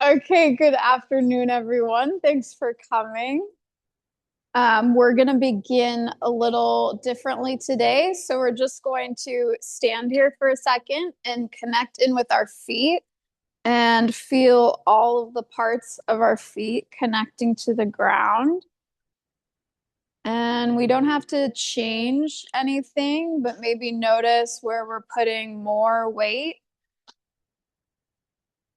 Okay, good afternoon, everyone. Thanks for coming. We're going to begin a little differently today. So we're just going to stand here for a second and connect in with our feet and feel all of the parts of our feet connecting to the ground. And we don't have to change anything, but maybe notice where we're putting more weight.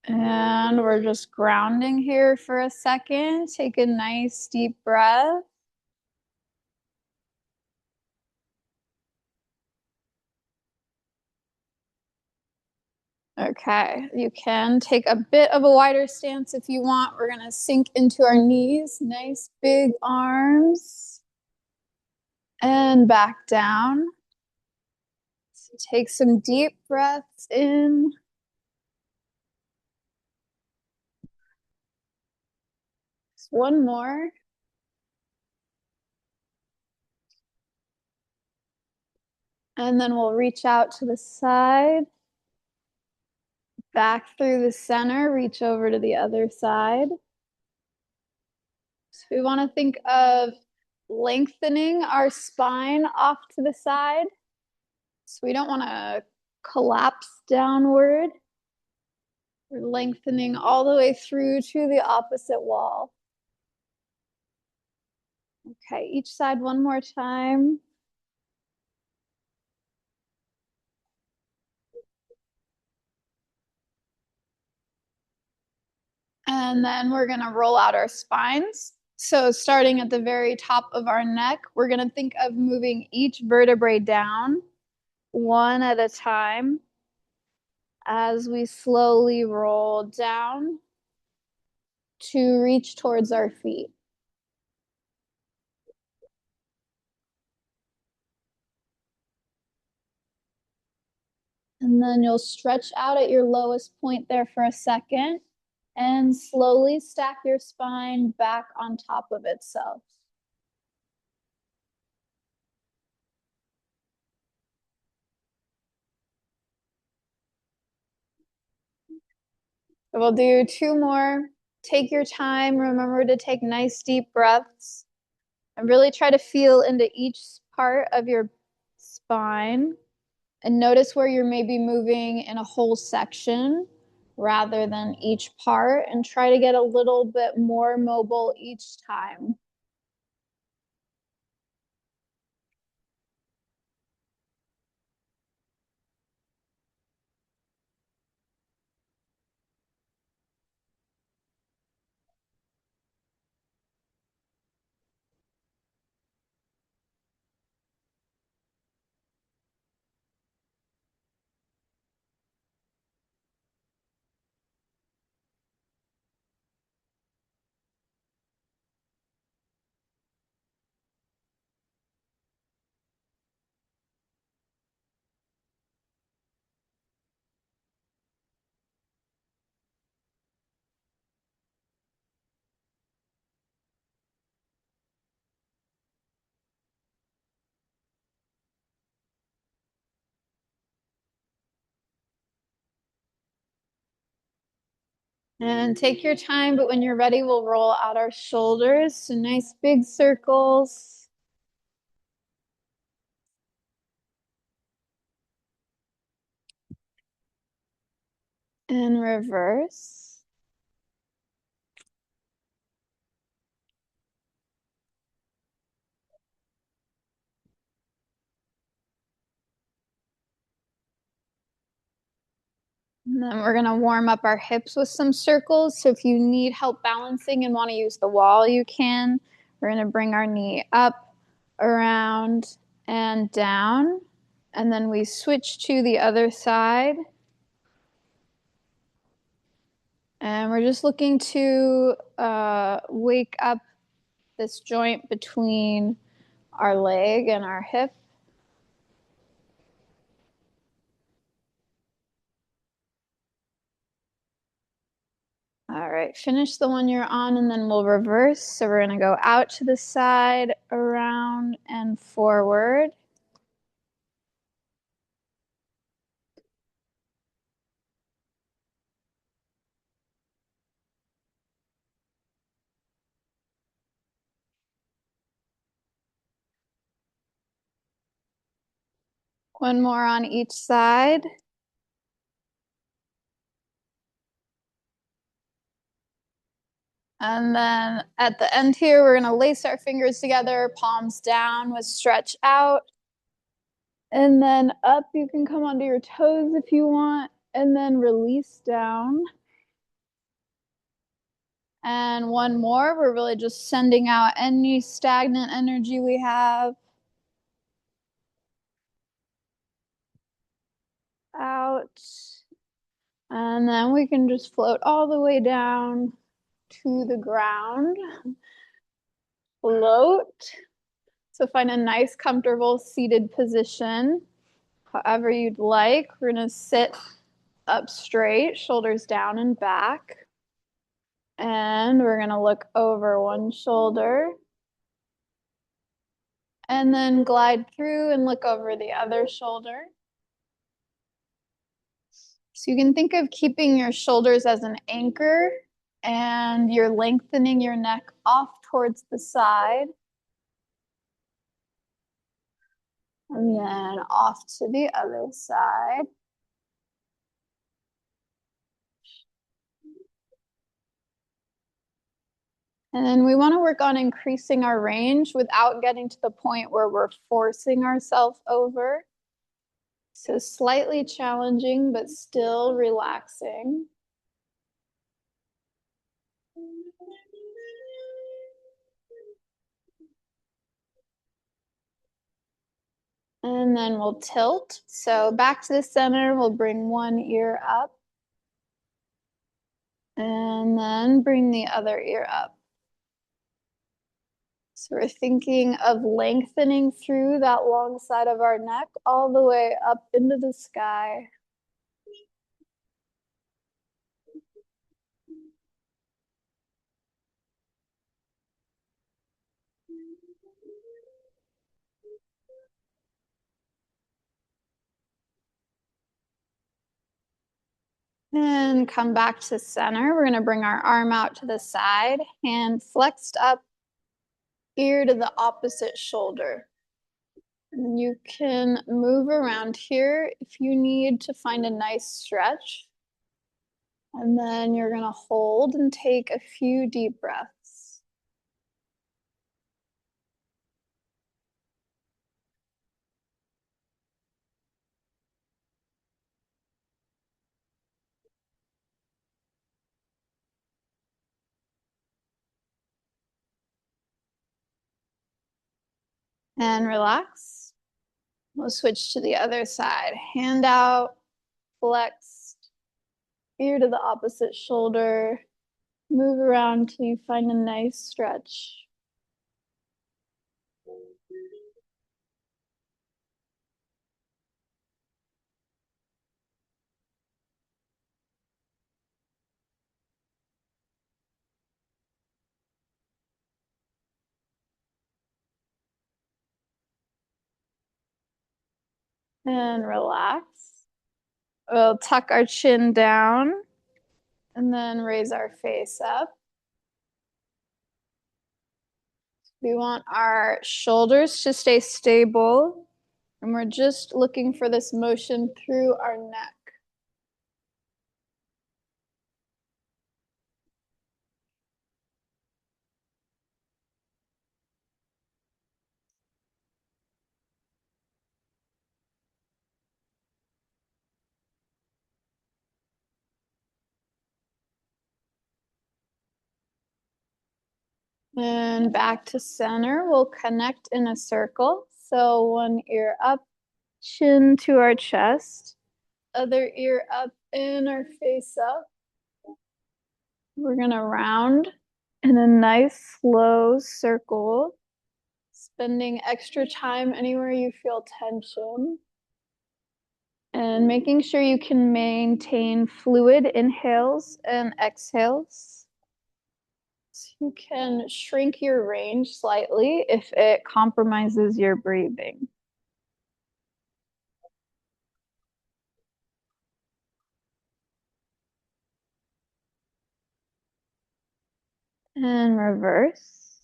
And we're just grounding here for a second. Take a nice deep breath. Okay, you can take a bit of a wider stance if you want. We're gonna sink into our knees, nice big arms, and back down. So take some deep breaths in. Just one more. And then we'll reach out to the side, back through the center, reach over to the other side. So we want to think of lengthening our spine off to the side. So we don't want to collapse downward. We're lengthening all the way through to the opposite wall. Okay, each side one more time. And then we're going to roll out our spines. So starting at the very top of our neck, we're going to think of moving each vertebrae down one at a time as we slowly roll down to reach towards our feet. And then you'll stretch out at your lowest point there for a second and slowly stack your spine back on top of itself. So we'll do two more. Take your time. Remember to take nice deep breaths and really try to feel into each part of your spine and notice where you're maybe moving in a whole section rather than each part, and try to get a little bit more mobile each time. And take your time, but when you're ready, we'll roll out our shoulders. So nice big circles. And reverse. And then we're gonna warm up our hips with some circles. So if you need help balancing and want to use the wall, you can. We're gonna bring our knee up, around, and down. And then we switch to the other side. And we're just looking to wake up this joint between our leg and our hip. All right, finish the one you're on and then we'll reverse. So we're gonna go out to the side, around, and forward. One more on each side. And then at the end here, we're gonna lace our fingers together, palms down with stretch out. And then up, you can come onto your toes if you want, and then release down. And one more, we're really just sending out any stagnant energy we have. Out. And then we can just float all the way down to the ground. Float. So find a nice, comfortable seated position, however you'd like. We're gonna sit up straight, shoulders down and back. And we're gonna look over one shoulder. And then glide through and look over the other shoulder. So you can think of keeping your shoulders as an anchor and you're lengthening your neck off towards the side. And then off to the other side. And then we want to work on increasing our range without getting to the point where we're forcing ourselves over. So slightly challenging, but still relaxing. And then we'll tilt. So back to the center, we'll bring one ear up. And then bring the other ear up. So we're thinking of lengthening through that long side of our neck all the way up into the sky. And come back to center. We're going to bring our arm out to the side, hand flexed up, ear to the opposite shoulder. And you can move around here if you need to find a nice stretch. And then you're going to hold and take a few deep breaths. And relax. We'll switch to the other side. Hand out, flexed, ear to the opposite shoulder. Move around till you find a nice stretch. And relax. We'll tuck our chin down and then raise our face up. We want our shoulders to stay stable, and we're just looking for this motion through our neck. And back to center, we'll connect in a circle. So one ear up, chin to our chest, other ear up and our face up. We're gonna round in a nice slow circle, spending extra time anywhere you feel tension. And making sure you can maintain fluid inhales and exhales. So you can shrink your range slightly if it compromises your breathing. And reverse.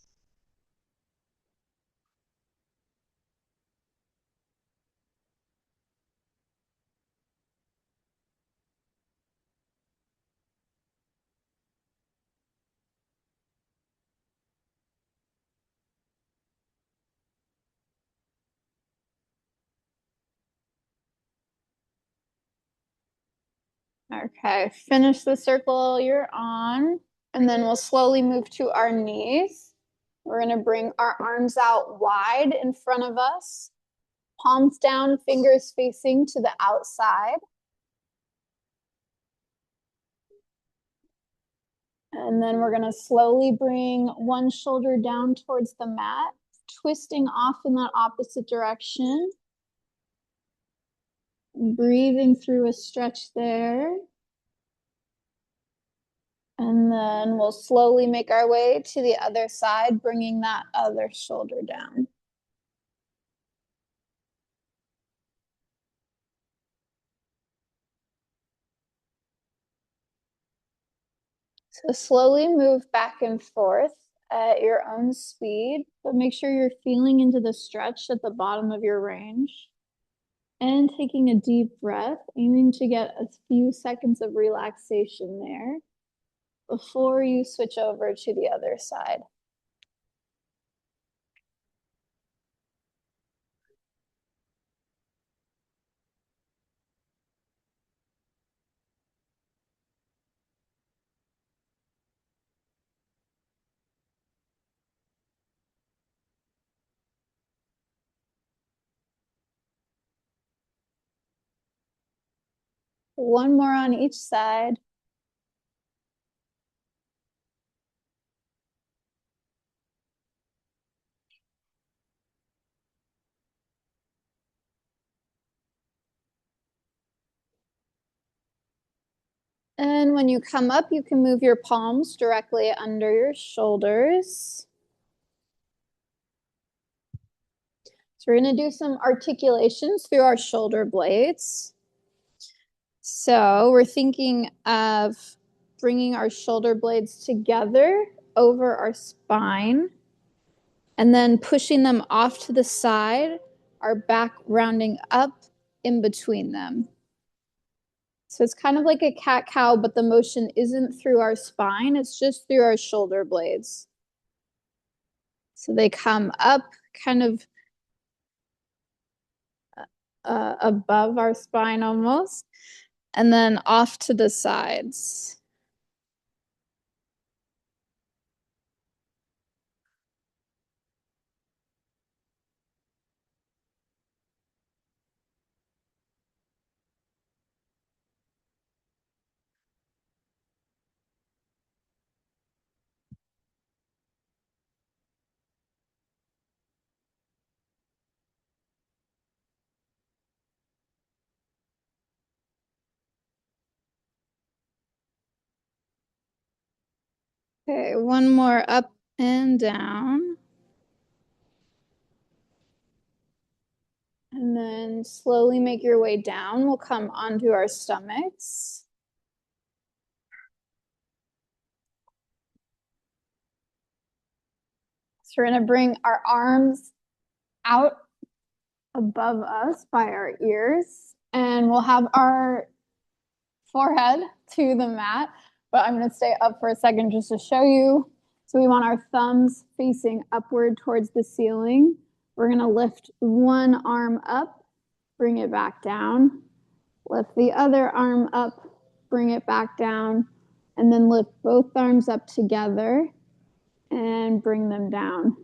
Okay, finish the circle you're on, and then we'll slowly move to our knees. We're gonna bring our arms out wide in front of us, palms down, fingers facing to the outside. And then we're gonna slowly bring one shoulder down towards the mat, twisting off in that opposite direction. Breathing through a stretch there. And then we'll slowly make our way to the other side, bringing that other shoulder down. So slowly move back and forth at your own speed, but make sure you're feeling into the stretch at the bottom of your range. And taking a deep breath, aiming to get a few seconds of relaxation there before you switch over to the other side. One more on each side. And when you come up, you can move your palms directly under your shoulders. So we're going to do some articulations through our shoulder blades. So we're thinking of bringing our shoulder blades together over our spine and then pushing them off to the side, our back rounding up in between them. So it's kind of like a cat-cow, but the motion isn't through our spine, it's just through our shoulder blades. So they come up kind of above our spine almost, and then off to the sides. Okay, one more up and down. And then slowly make your way down. We'll come onto our stomachs. So we're going to bring our arms out above us by our ears, and we'll have our forehead to the mat, but I'm going to stay up for a second just to show you. So we want our thumbs facing upward towards the ceiling. We're going to lift one arm up, bring it back down, lift the other arm up, bring it back down, and then lift both arms up together and bring them down.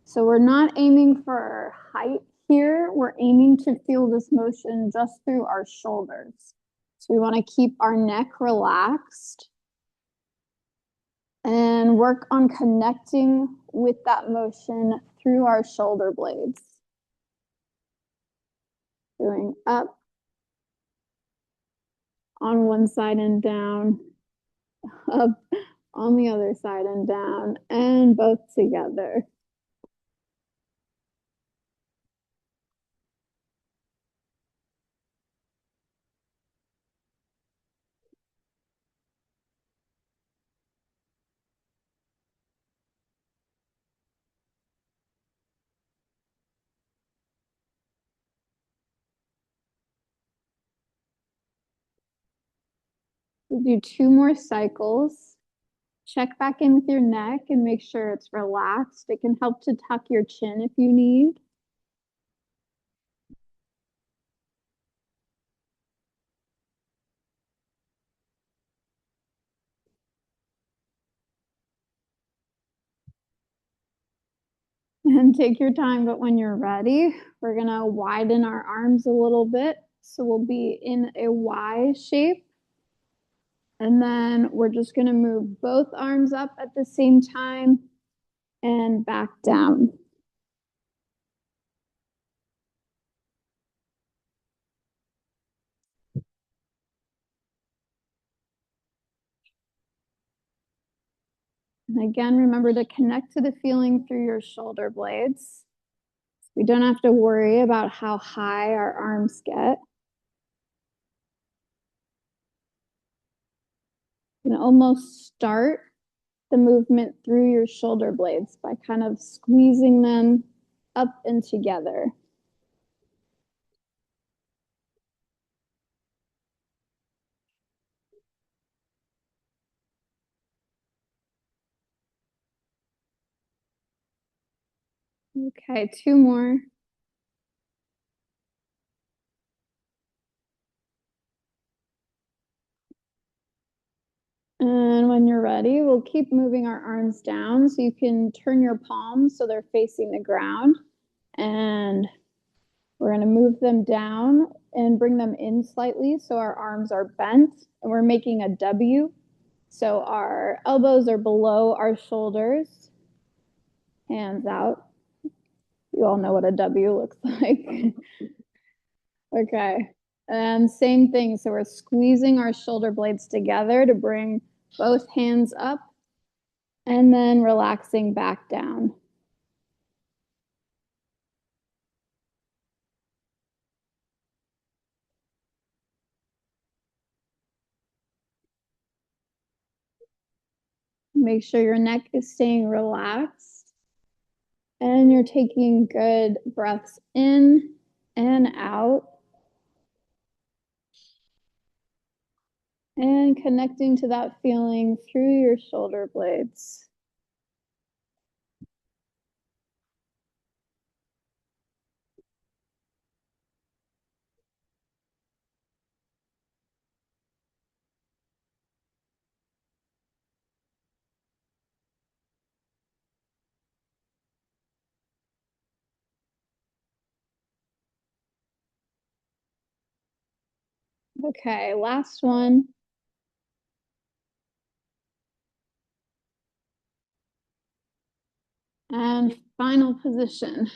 So we're not aiming for height here. We're aiming to feel this motion just through our shoulders. So we want to keep our neck relaxed and work on connecting with that motion through our shoulder blades. Going up on one side and down, up on the other side and down, and both together. We'll do 2 more cycles. Check back in with your neck and make sure it's relaxed. It can help to tuck your chin if you need. And take your time, but when you're ready, we're gonna widen our arms a little bit. So we'll be in a Y shape. And then we're just gonna move both arms up at the same time and back down. And again, remember to connect to the feeling through your shoulder blades. We don't have to worry about how high our arms get. You can almost start the movement through your shoulder blades by kind of squeezing them up and together. Okay, 2 more. And when you're ready, we'll keep moving our arms down so you can turn your palms so they're facing the ground. And we're going to move them down and bring them in slightly so our arms are bent and we're making a W. So our elbows are below our shoulders, hands out. You all know what a W looks like. Okay. And same thing. So we're squeezing our shoulder blades together to bring both hands up and then relaxing back down. Make sure your neck is staying relaxed and you're taking good breaths in and out and connecting to that feeling through your shoulder blades. Okay, last one. And final position.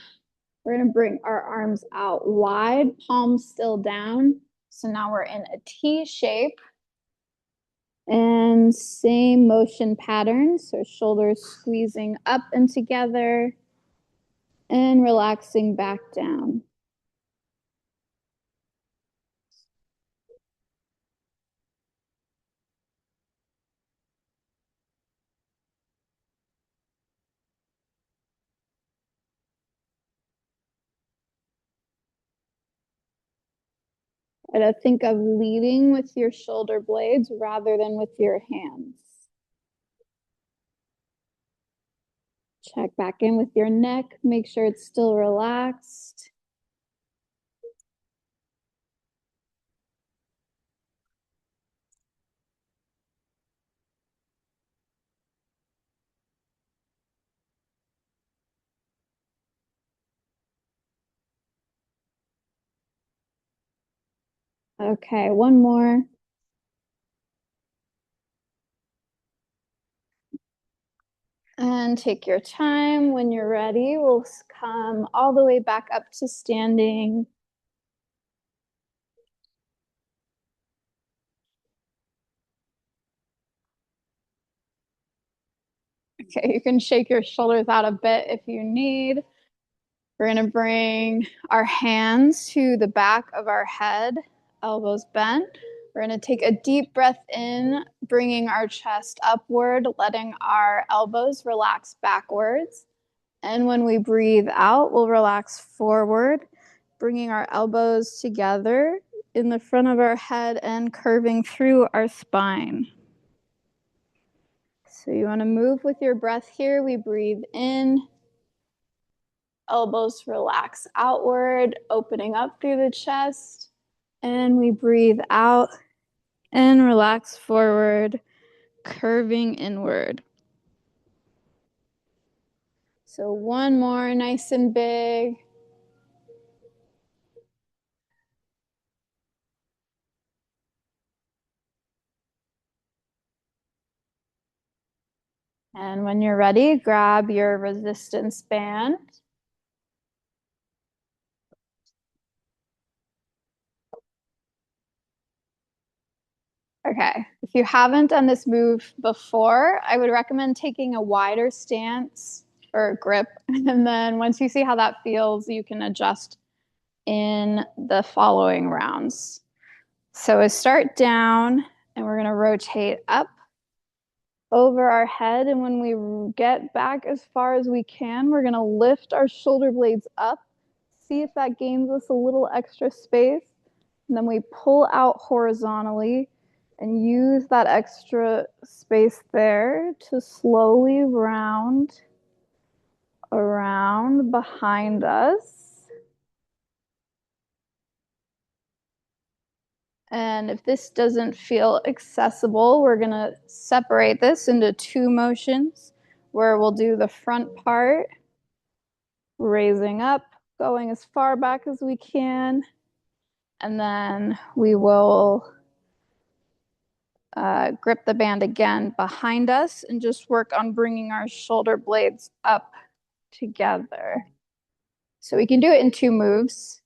We're gonna bring our arms out wide, palms still down. So now we're in a T shape. And same motion pattern. So shoulders squeezing up and together and relaxing back down. And I think of leading with your shoulder blades rather than with your hands. Check back in with your neck. Make sure it's still relaxed. Okay, one more. And take your time. When you're ready, we'll come all the way back up to standing. Okay, you can shake your shoulders out a bit if you need. We're gonna bring our hands to the back of our head, elbows bent. We're gonna take a deep breath in, bringing our chest upward, letting our elbows relax backwards. And when we breathe out, we'll relax forward, bringing our elbows together in the front of our head and curving through our spine. So you want to move with your breath here. We breathe in, elbows relax outward, opening up through the chest. And we breathe out and relax forward, curving inward. So one more, nice and big. And when you're ready, grab your resistance band. Okay, if you haven't done this move before, I would recommend taking a wider stance or grip. And then once you see how that feels, you can adjust in the following rounds. So we start down and we're going to rotate up over our head. And when we get back as far as we can, we're going to lift our shoulder blades up. See if that gains us a little extra space. And then we pull out horizontally and use that extra space there to slowly round around behind us. And if this doesn't feel accessible, we're going to separate this into two motions where we'll do the front part, raising up, going as far back as we can, and then we will grip the band again behind us and just work on bringing our shoulder blades up together. So we can do it in two moves,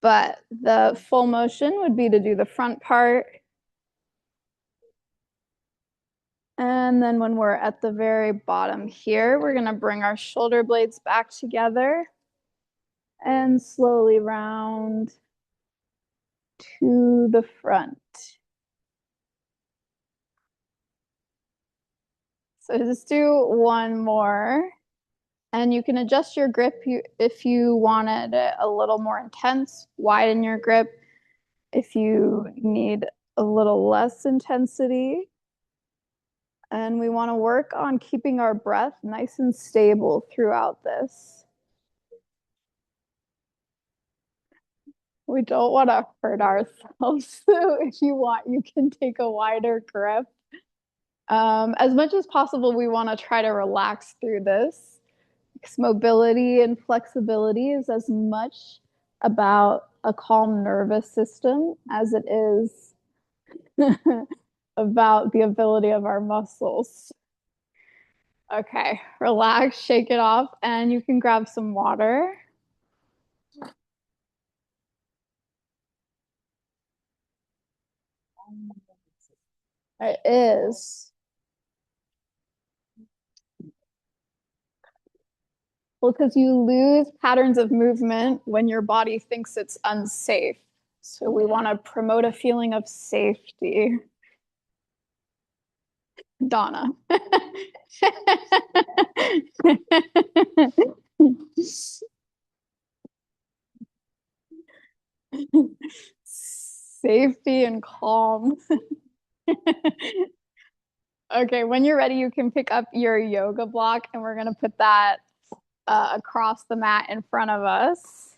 but the full motion would be to do the front part. And then when we're at the very bottom here, we're gonna bring our shoulder blades back together and slowly round to the front. So just do one more. And you can adjust your grip if you wanted it a little more intense, widen your grip. If you need a little less intensity. And we want to work on keeping our breath nice and stable throughout this. We don't want to hurt ourselves. So if you want, you can take a wider grip. As much as possible, we want to try to relax through this. Because mobility and flexibility is as much about a calm nervous system as it is about the ability of our muscles. Okay, relax, shake it off, and you can grab some water. It is. Well, because you lose patterns of movement when your body thinks it's unsafe. So we want to promote a feeling of safety. Donna. Safety and calm. Okay, when you're ready, you can pick up your yoga block and we're going to put that across the mat in front of us.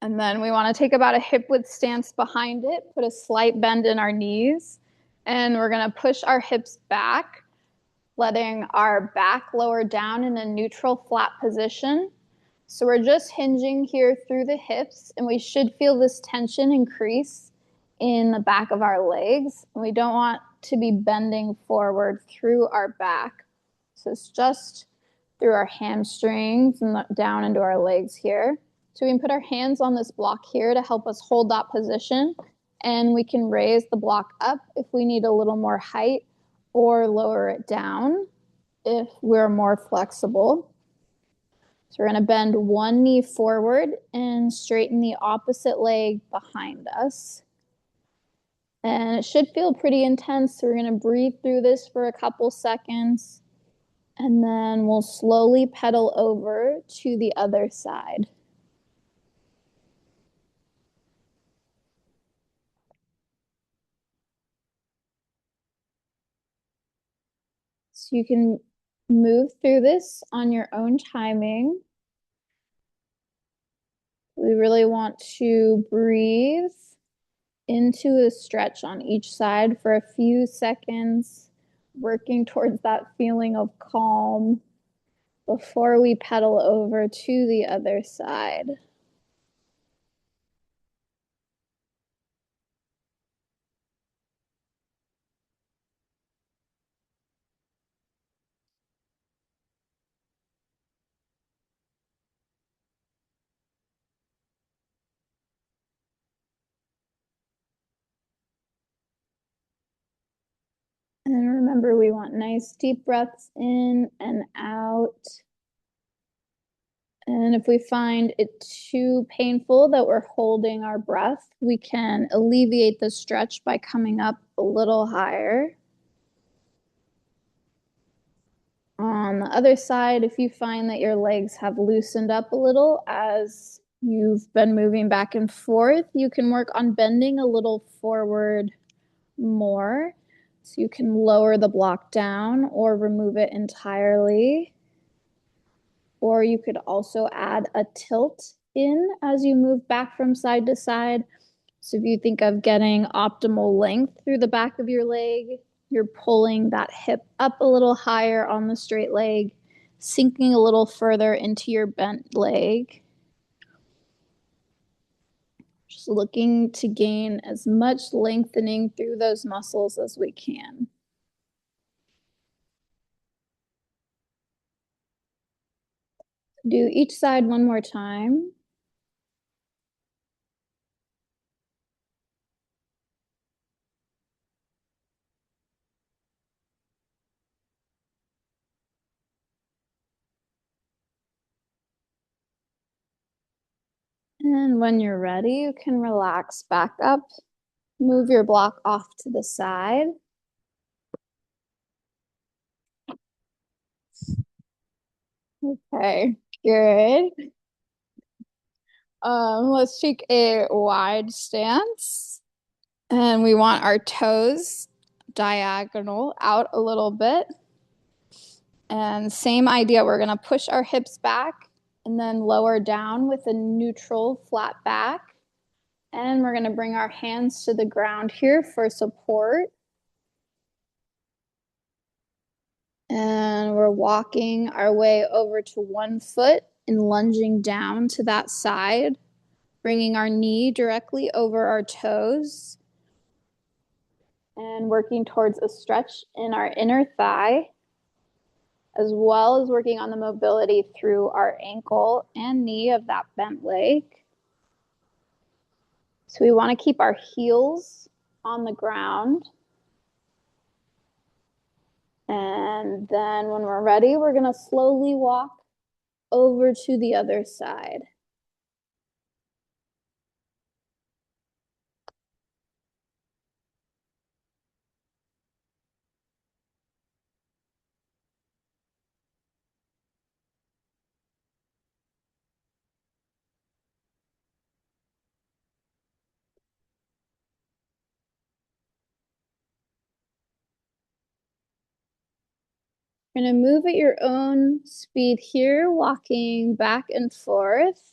And then we want to take about a hip width stance behind it, put a slight bend in our knees, and we're going to push our hips back, letting our back lower down in a neutral flat position. So we're just hinging here through the hips, and we should feel this tension increase in the back of our legs. And we don't want to be bending forward through our back. So it's just through our hamstrings and down into our legs here. So we can put our hands on this block here to help us hold that position. And we can raise the block up if we need a little more height or lower it down if we're more flexible. So we're going to bend one knee forward and straighten the opposite leg behind us. And it should feel pretty intense. So we're going to breathe through this for a couple seconds. And then we'll slowly pedal over to the other side. So you can move through this on your own timing. We really want to breathe into a stretch on each side for a few seconds, working towards that feeling of calm before we pedal over to the other side. And remember, we want nice deep breaths in and out. And if we find it too painful that we're holding our breath, we can alleviate the stretch by coming up a little higher. On the other side, if you find that your legs have loosened up a little as you've been moving back and forth, you can work on bending a little forward more. So you can lower the block down or remove it entirely. Or you could also add a tilt in as you move back from side to side. So if you think of getting optimal length through the back of your leg, you're pulling that hip up a little higher on the straight leg, sinking a little further into your bent leg. Just looking to gain as much lengthening through those muscles as we can. Do each side one more time. And when you're ready, you can relax back up. Move your block off to the side. Okay, good. Let's take a wide stance. And we want our toes diagonal out a little bit. And same idea, we're gonna push our hips back and then lower down with a neutral flat back. And we're gonna bring our hands to the ground here for support. And we're walking our way over to one foot and lunging down to that side, bringing our knee directly over our toes and working towards a stretch in our inner thigh, as well as working on the mobility through our ankle and knee of that bent leg. So we want to keep our heels on the ground. And then when we're ready, we're going to slowly walk over to the other side. You're going to move at your own speed here, walking back and forth.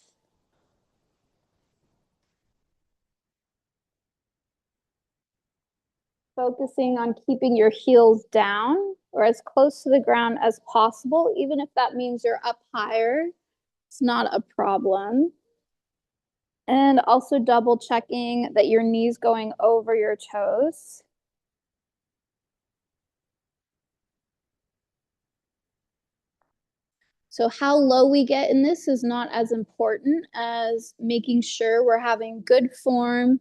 Focusing on keeping your heels down or as close to the ground as possible, even if that means you're up higher, it's not a problem. And also double checking that your knees going over your toes. So how low we get in this is not as important as making sure we're having good form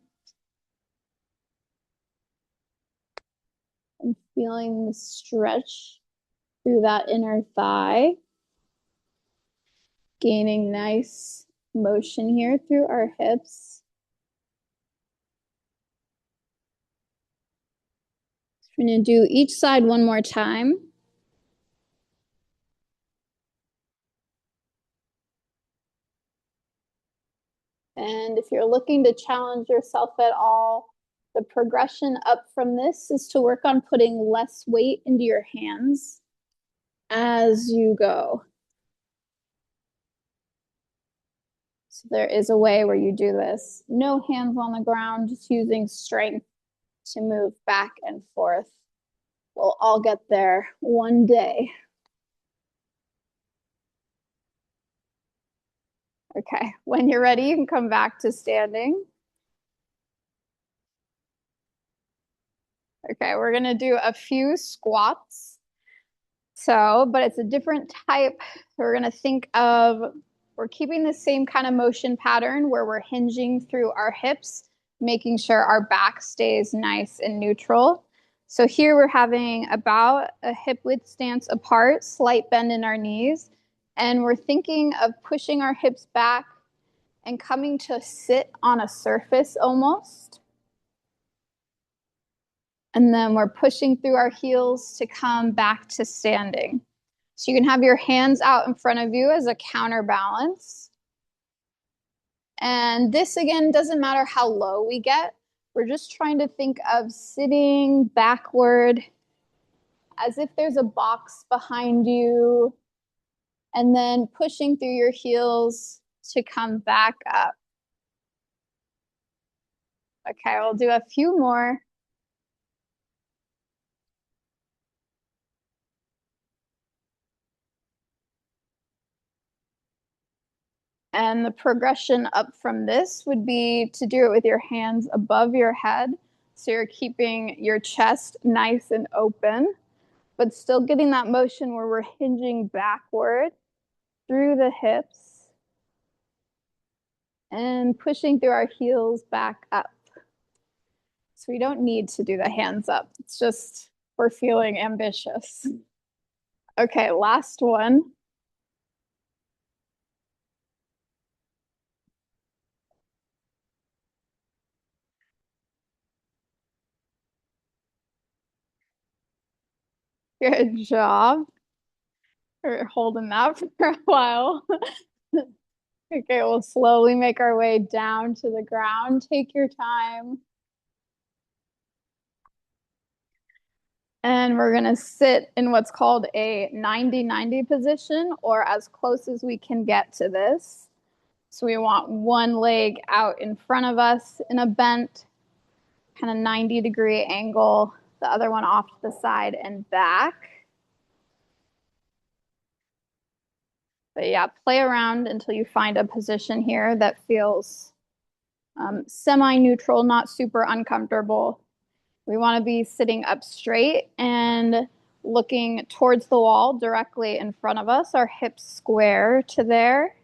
and feeling the stretch through that inner thigh. Gaining nice motion here through our hips. We're going to do each side one more time. And if you're looking to challenge yourself at all, the progression up from this is to work on putting less weight into your hands as you go. So there is a way where you do this. No hands on the ground, just using strength to move back and forth. We'll all get there one day. Okay, when you're ready, you can come back to standing. Okay, we're gonna do a few squats. But it's a different type. We're gonna think of, we're keeping the same kind of motion pattern where we're hinging through our hips, making sure our back stays nice and neutral. So here we're having about a hip width stance apart, slight bend in our knees, and we're thinking of pushing our hips back and coming to sit on a surface almost. And then we're pushing through our heels to come back to standing. So you can have your hands out in front of you as a counterbalance. And this, again, doesn't matter how low we get. We're just trying to think of sitting backward as if there's a box behind you, and then pushing through your heels to come back up. Okay, we'll do a few more. And the progression up from this would be to do it with your hands above your head. So you're keeping your chest nice and open, but still getting that motion where we're hinging backward through the hips and pushing through our heels back up. So we don't need to do the hands up. It's just we're feeling ambitious. Okay, last one. Good job. We're holding that for a while. Okay, we'll slowly make our way down to the ground. Take your time. And we're gonna sit in what's called a 90-90 position, or as close as we can get to this. So we want one leg out in front of us in a bent, kind of 90-degree angle, the other one off to the side and back. But yeah, play around until you find a position here that feels semi-neutral, not super uncomfortable. We want to be sitting up straight and looking towards the wall directly in front of us, our hips square to there.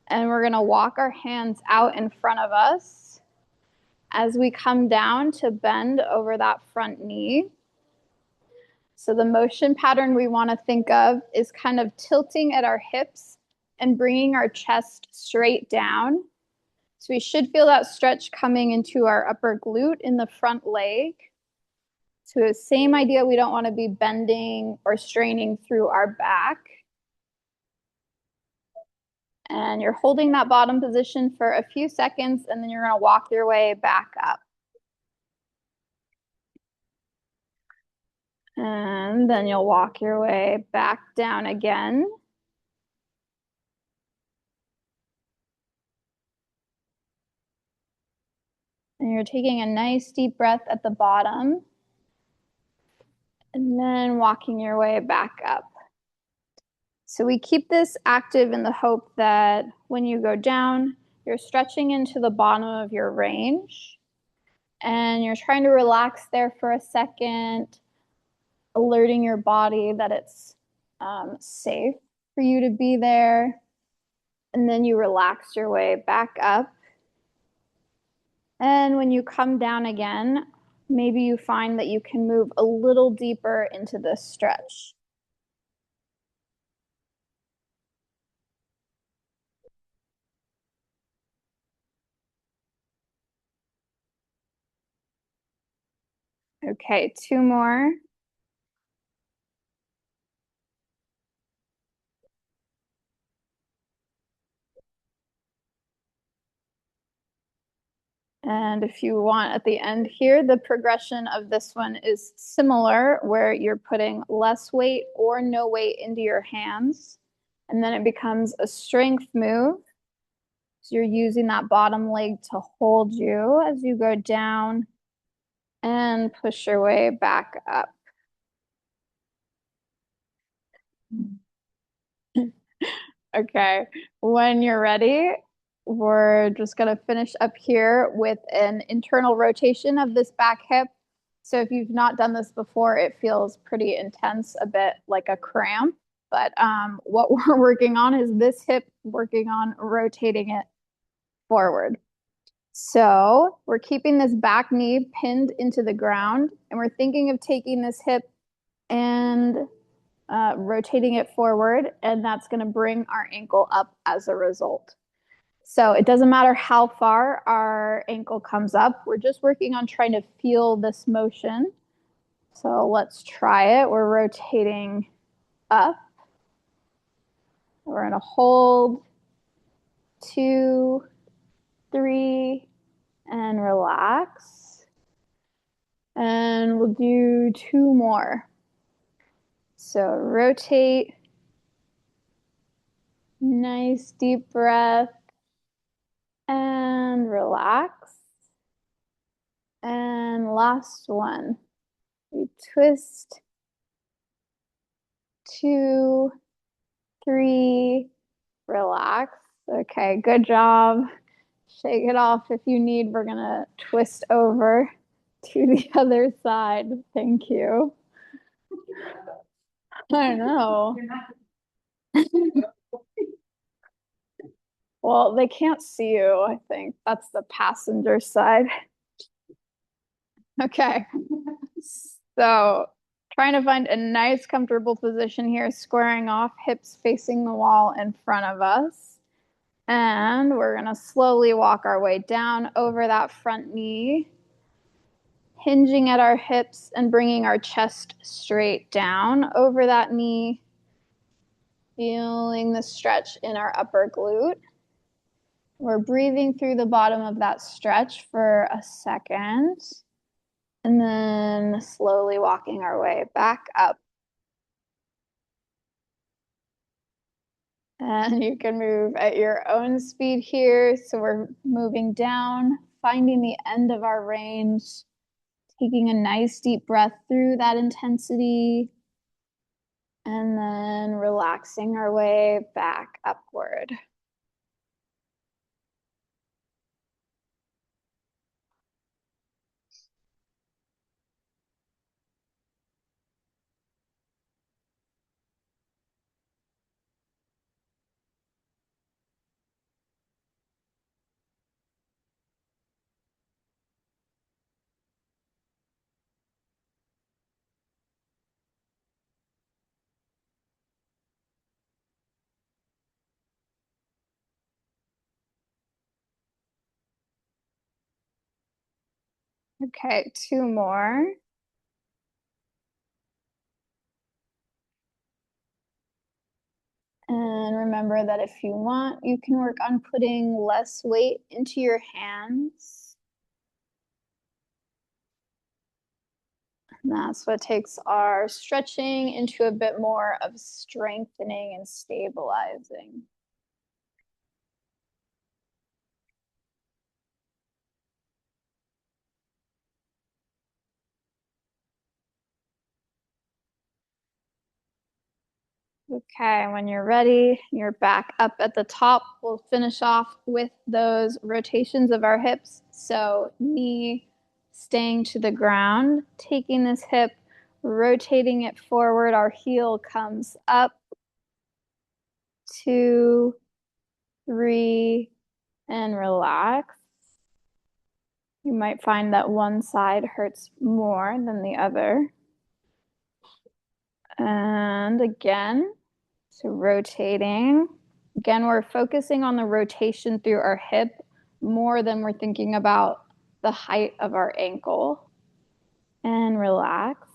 And we're going to walk our hands out in front of us as we come down to bend over that front knee. So the motion pattern we want to think of is kind of tilting at our hips and bringing our chest straight down. So we should feel that stretch coming into our upper glute in the front leg. So the same idea, we don't want to be bending or straining through our back. And you're holding that bottom position for a few seconds, and then you're going to walk your way back up. And then you'll walk your way back down again. And you're taking a nice deep breath at the bottom. And then walking your way back up. So we keep this active in the hope that when you go down, you're stretching into the bottom of your range. And you're trying to relax there for a second, alerting your body that it's safe for you to be there. And then you relax your way back up. And when you come down again, maybe you find that you can move a little deeper into this stretch. Okay, two more. And if you want at the end here, the progression of this one is similar, where you're putting less weight or no weight into your hands. And then it becomes a strength move. So you're using that bottom leg to hold you as you go down and push your way back up. Okay, when you're ready, we're just gonna finish up here with an internal rotation of this back hip. So if you've not done this before, it feels pretty intense, a bit like a cramp. But what we're working on is this hip, working on rotating it forward. So we're keeping this back knee pinned into the ground, and we're thinking of taking this hip and rotating it forward, and that's going to bring our ankle up as a result. So it doesn't matter how far our ankle comes up. We're just working on trying to feel this motion. So let's try it. We're rotating up. We're going to hold 2, 3, and relax. And we'll do 2 more. So rotate. Nice deep breath. And relax. And last one. We twist. 2, 3, relax. Okay, good job. Shake it off if you need. We're gonna twist over to the other side. Thank you. I know. Well, they can't see you, I think. That's the passenger side. Okay. So trying to find a nice, comfortable position here, squaring off, hips facing the wall in front of us. And we're going to slowly walk our way down over that front knee, hinging at our hips and bringing our chest straight down over that knee, feeling the stretch in our upper glute. We're breathing through the bottom of that stretch for a second, and then slowly walking our way back up. And you can move at your own speed here. So we're moving down, finding the end of our range, taking a nice deep breath through that intensity, and then relaxing our way back upward. Okay, 2 more. And remember that if you want, you can work on putting less weight into your hands. And that's what takes our stretching into a bit more of strengthening and stabilizing. Okay, when you're ready, you're back up at the top. We'll finish off with those rotations of our hips. So knee staying to the ground, taking this hip, rotating it forward. Our heel comes up. 2, 3, and relax. You might find that one side hurts more than the other. And again, so rotating. Again, we're focusing on the rotation through our hip more than we're thinking about the height of our ankle. And relax.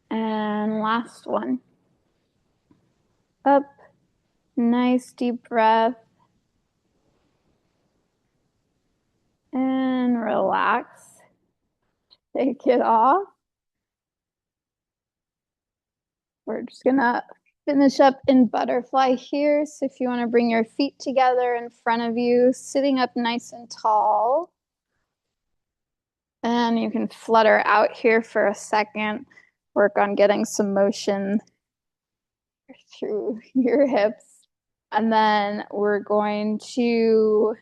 And last one. Up. Nice deep breath. And relax. Take it off. We're just gonna Finish up in butterfly here. So if you want to bring your feet together in front of you, sitting up nice and tall. And you can flutter out here for a second. Work on getting some motion through your hips. And then we're going to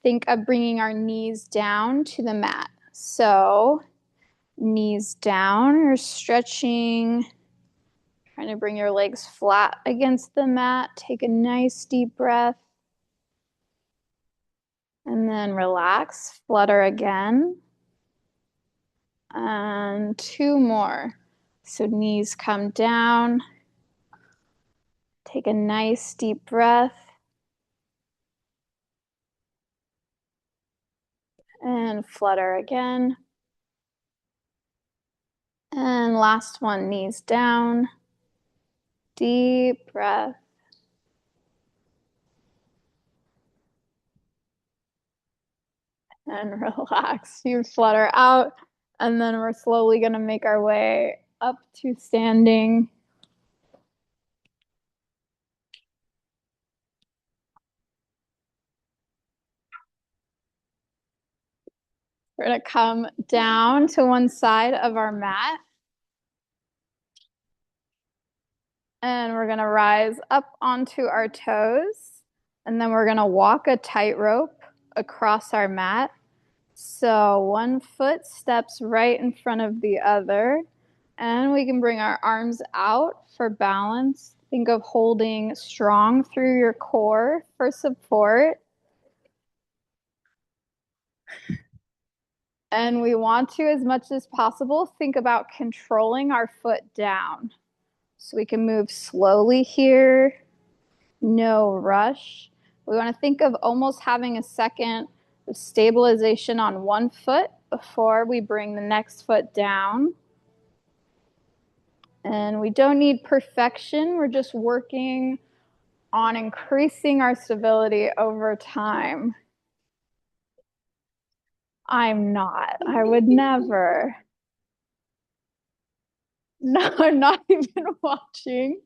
think of bringing our knees down to the mat. So knees down, you're stretching, trying to bring your legs flat against the mat. Take a nice deep breath. And then relax, flutter again. And two more. So knees come down. Take a nice deep breath. And flutter again. And last one, knees down. Deep breath. And relax. You flutter out. And then we're slowly going to make our way up to standing. We're going to come down to one side of our mat. And we're going to rise up onto our toes. And then we're going to walk a tightrope across our mat. So one foot steps right in front of the other. And we can bring our arms out for balance. Think of holding strong through your core for support. And we want to, as much as possible, think about controlling our foot down. So we can move slowly here, no rush. We want to think of almost having a second of stabilization on one foot before we bring the next foot down. And we don't need perfection. We're just working on increasing our stability over time. I'm not. I would never. No, I'm not even watching.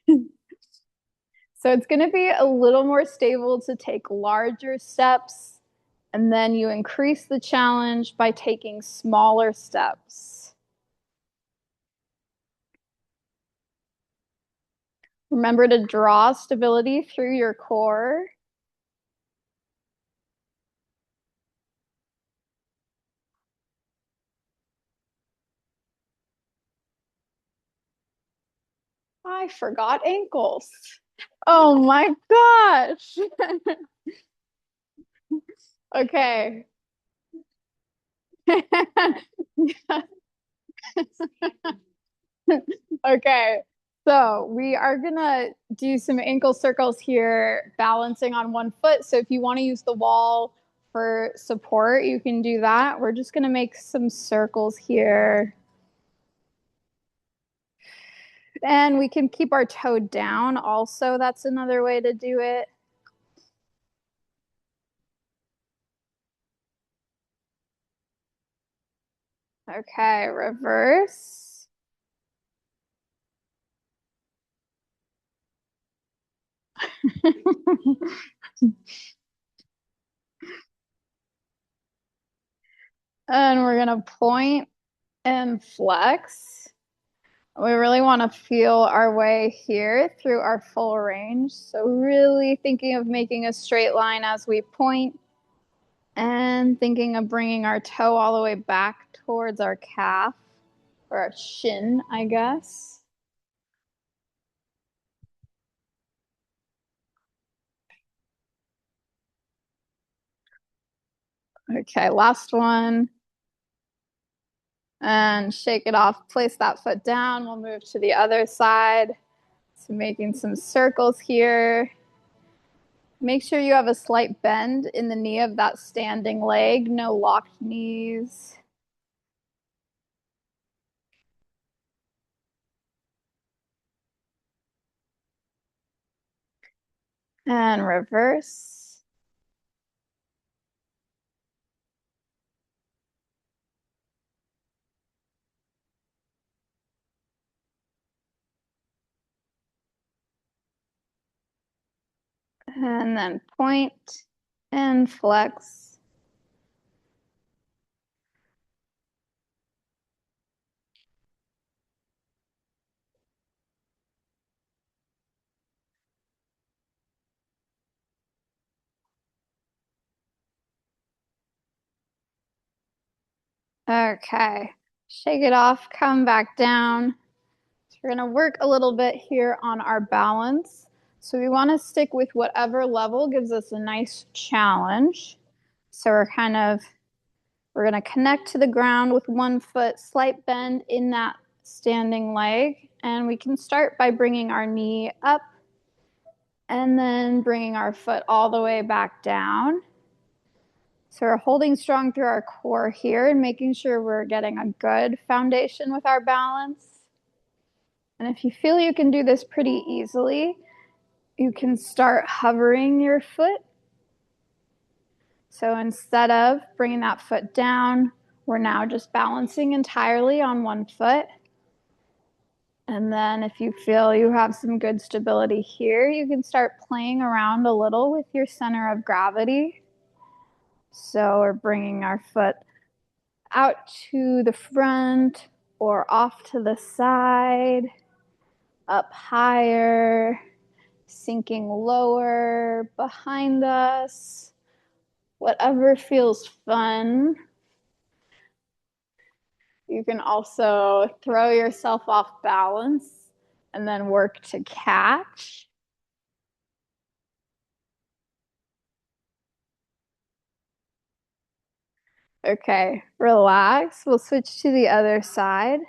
So it's going to be a little more stable to take larger steps, and then you increase the challenge by taking smaller steps. Remember to draw stability through your core. I forgot ankles. Oh my gosh. Okay. Okay. So we are gonna do some ankle circles here, balancing on one foot. So if you want to use the wall for support, you can do that. We're just gonna make some circles here. And we can keep our toe down also. That's another way to do it. Okay, reverse. And we're gonna point and flex. We really want to feel our way here through our full range. So really thinking of making a straight line as we point and thinking of bringing our toe all the way back towards our calf or our shin, I guess. Okay, last one. And shake it off. Place that foot down. We'll move to the other side. So making some circles here. Make sure you have a slight bend in the knee of that standing leg. No locked knees. And reverse. And then point and flex. Okay, shake it off, come back down. So we're gonna work a little bit here on our balance. So we wanna stick with whatever level gives us a nice challenge. So we're gonna connect to the ground with one foot, slight bend in that standing leg. And we can start by bringing our knee up and then bringing our foot all the way back down. So we're holding strong through our core here and making sure we're getting a good foundation with our balance. And if you feel you can do this pretty easily, you can start hovering your foot. So instead of bringing that foot down, we're now just balancing entirely on one foot. And then if you feel you have some good stability here, you can start playing around a little with your center of gravity. So we're bringing our foot out to the front or off to the side, up higher, sinking lower, behind us, whatever feels fun. You can also throw yourself off balance and then work to catch. Okay, relax. We'll switch to the other side.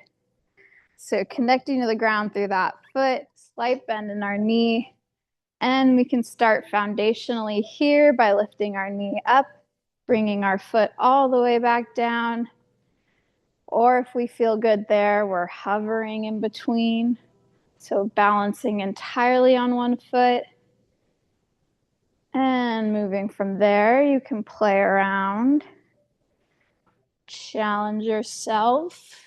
So connecting to the ground through that foot, slight bend in our knee. And we can start foundationally here by lifting our knee up, bringing our foot all the way back down. Or if we feel good there, we're hovering in between. So balancing entirely on one foot. And moving from there, you can play around. Challenge yourself.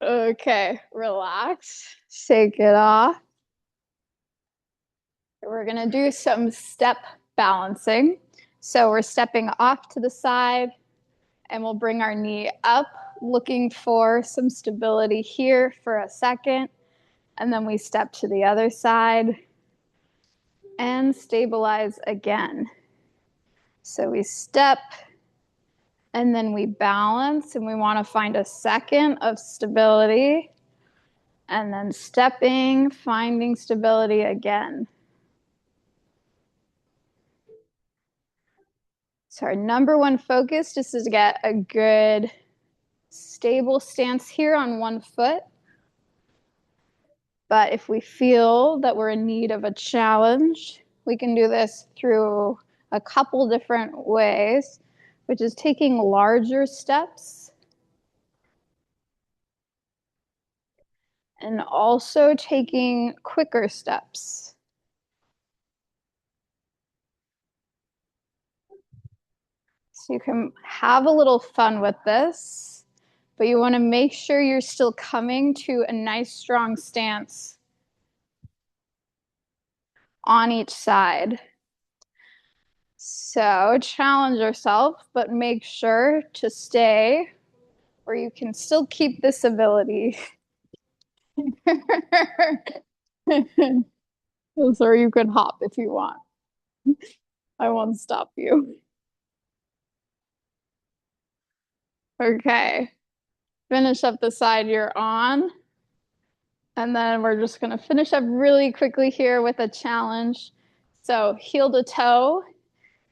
Okay, relax. Shake it off. We're going to do some step balancing. So we're stepping off to the side and we'll bring our knee up, looking for some stability here for a second. And then we step to the other side and stabilize again. So we step and then we balance, and we want to find a second of stability. And then stepping, finding stability again. So our number one focus just is to get a good stable stance here on one foot. But if we feel that we're in need of a challenge, we can do this through a couple different ways, which is taking larger steps and also taking quicker steps. So you can have a little fun with this, but you want to make sure you're still coming to a nice strong stance on each side. So challenge yourself, but make sure to stay where you can still keep this ability. Or you can hop if you want. I won't stop you. Okay. Finish up the side you're on. And then we're just going to finish up really quickly here with a challenge. So heel to toe.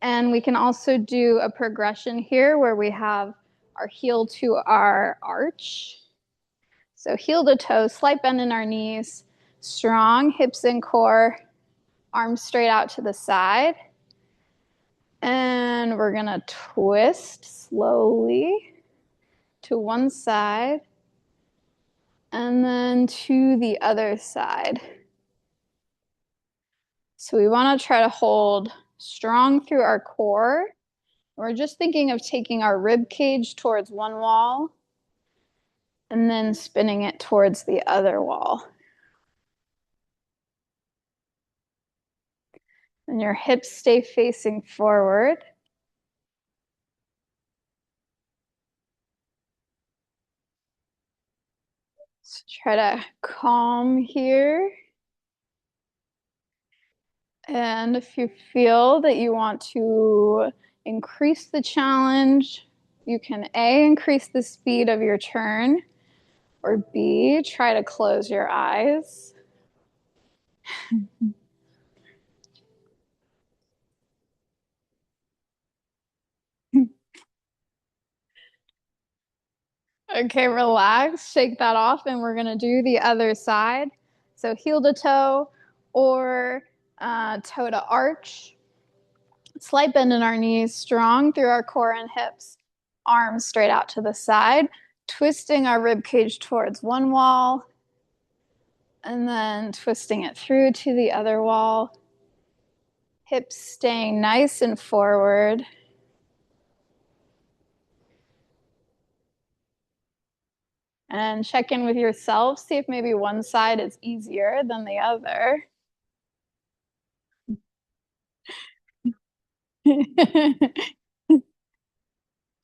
And we can also do a progression here where we have our heel to our arch. So heel to toe, slight bend in our knees, strong hips and core, arms straight out to the side. And we're going to twist slowly to one side And then to the other side. So we want to try to hold strong through our core. We're just thinking of taking our rib cage towards one wall and then spinning it towards the other wall. And your hips stay facing forward. So try to calm here. And if you feel that you want to increase the challenge, you can A, increase the speed of your turn, or B, try to close your eyes. Okay, relax, shake that off, and we're gonna do the other side. So heel to toe or toe to arch. Slight bend in our knees, strong through our core and hips. Arms straight out to the side, twisting our rib cage towards one wall, and then twisting it through to the other wall. Hips staying nice and forward. And check in with yourself. See if maybe one side is easier than the other.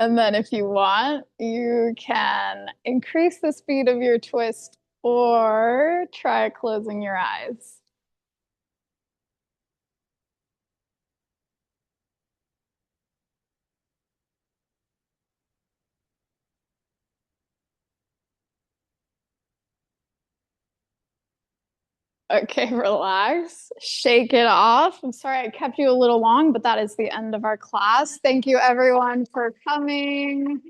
And then if you want, you can increase the speed of your twist or try closing your eyes. Okay, relax, shake it off. I'm sorry I kept you a little long, but that is the end of our class. Thank you everyone for coming.